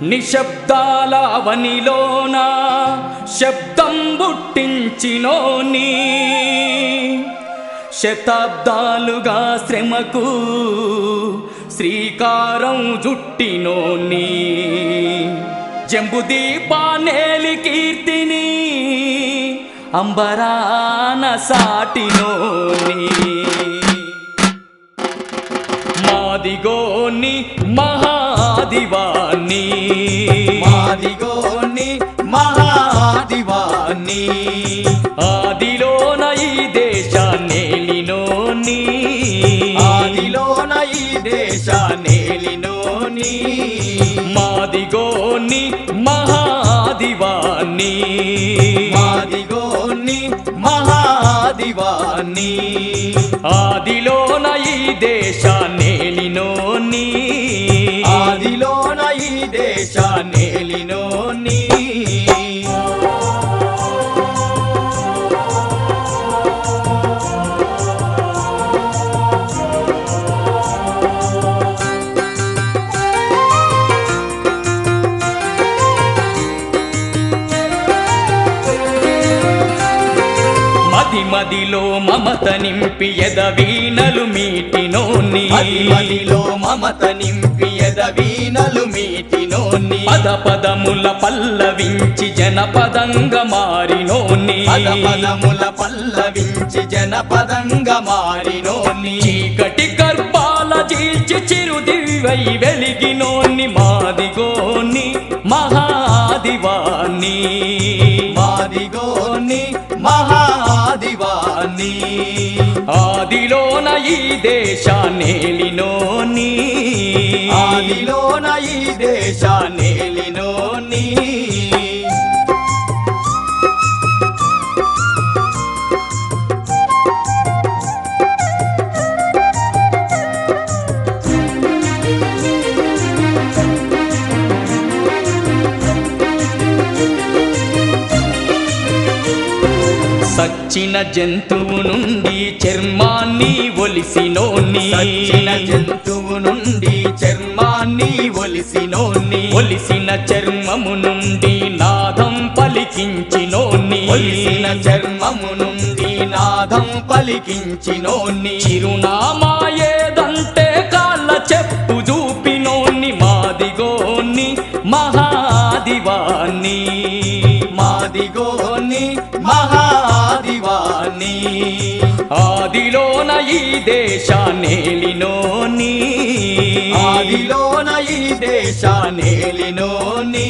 నిశ్శబ్దాల అవనిలోన శబ్దం పుట్టించినోని శతాబ్దాలుగా శ్రమకు శ్రీకారం జుట్టినోని జంబుదీపానేలి కీర్తిని అంబరాన సాటినోని మాదిగోని మహాదివాని మాదిగోని మహాదివాని ఆదిలోన ఈ దేశాన్నేలినోని ఆదిలోన ఈ దేశాన్నేలినోని మాదిగోని మహాదివాని మాదిగోని మహాదివాని ఆదిలోన ఈ దేశాన్నేలినోని ఆదిలోన ఈ దేశాన్నేలినోని మదిలో మమత నింపి ఎదవీనలు మీటినోని మదిలో మమత నింపి ఎదవీనలు మీటినోని పద పదముల పల్లవించి జనపదంగా మారినోని పదముల పల్లవించి జనపదంగా మారినోని చీకటి గర్భాల చీల్చి చిరుదివై వెలిగినోని మాదిగోని మహాదివాని మాదిగోని మహాదివాని ఆదిలోన ఈ దేశాన్నేలినోని ఆదిలోన ఈ దేశాన్నేలినోని సచ్చిన జంతువు నుండి చర్మాన్ని ఒలిసినోని సచ్చిన జంతువు నుండి చర్మాన్ని ఒలిసినోని ఒలిసిన చర్మము నుండి నాదం పలికించినోని ఒలిసిన చర్మము నుండి నాదం పలికించినోని చిరునామా ఏదంటే కాళ్ళ చెప్పు చూపినోని మాదిగోని మహాదివాని మాదిగోని మహాదివాని ఆదిలోన ఈ దేశాన్నేలినోని ఆదిలోన ఈ దేశాన్నేలినోని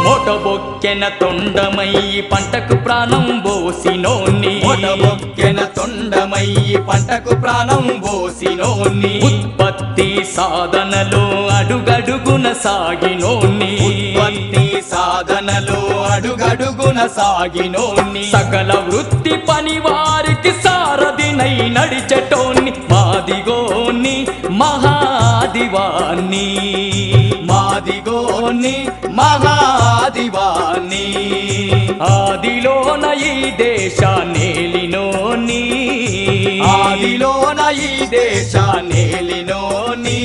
మొటబొక్కెన తొండమయ్యి పంటకు ప్రాణం పోసినోని మొటబొక్కెన తొండమయ్యి పంటకు ప్రాణం పోసినోని ఉత్పత్తి సాధనలో అడుగడుగున సాగినోని ఉత్పత్తి సాధనలో అడుగడుగున సాగినోని సకల వృత్తి పని వారికి సారథినై నడిచెటోని మాదిగోని మహాదివాని మాదిగోని మహాదివాని ఆదిలోన ఈ దేశాన్నేలినోని ఆదిలోన ఈ దేశాన్నేలినోని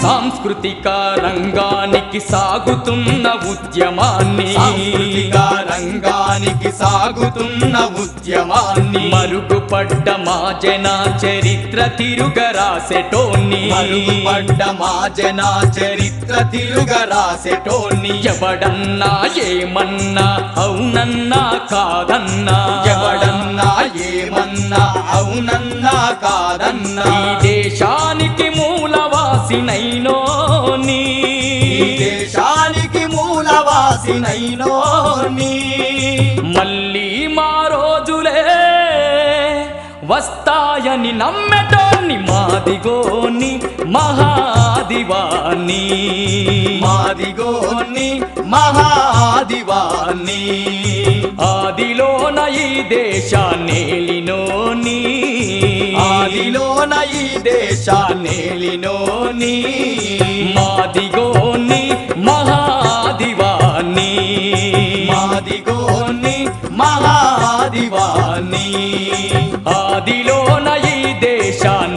సాంస్కృతిక రంగానికి సాగుతున్న ఉద్యమాన్ని సాంస్కృతిక రంగానికి సాగుతున్న ఉద్యమాన్ని మరుగుపడ్డ మా జన చరిత్ర తిరుగరాసెటోని మరుగుపడ్డ మా జన చరిత్ర తిరుగరాసెటోని ఎవడన్నా ఏమన్నా అవునన్నా కాదన్నా ఎవడన్నా ఏమన్నా అవునన్నా కాదన్నా ఈ దేశానికి మూలవాసినైనోని ఈ దేశానికి మూలవాసినైనోని మళ్ళీ మా రోజులే వస్తాయని నమ్మెటోన్ని మాదిగోని మహాదివాని మాదిగోని మహాదివాని ఆదిలోన ఈ దేశాన్నేలినోని ఆదిలోన ఈ దేశాన్నేలినోని మాదిగోని మహాదివాని మాదిగోని మహాదివాని ఆదిలోన ఈ దేశాన్ని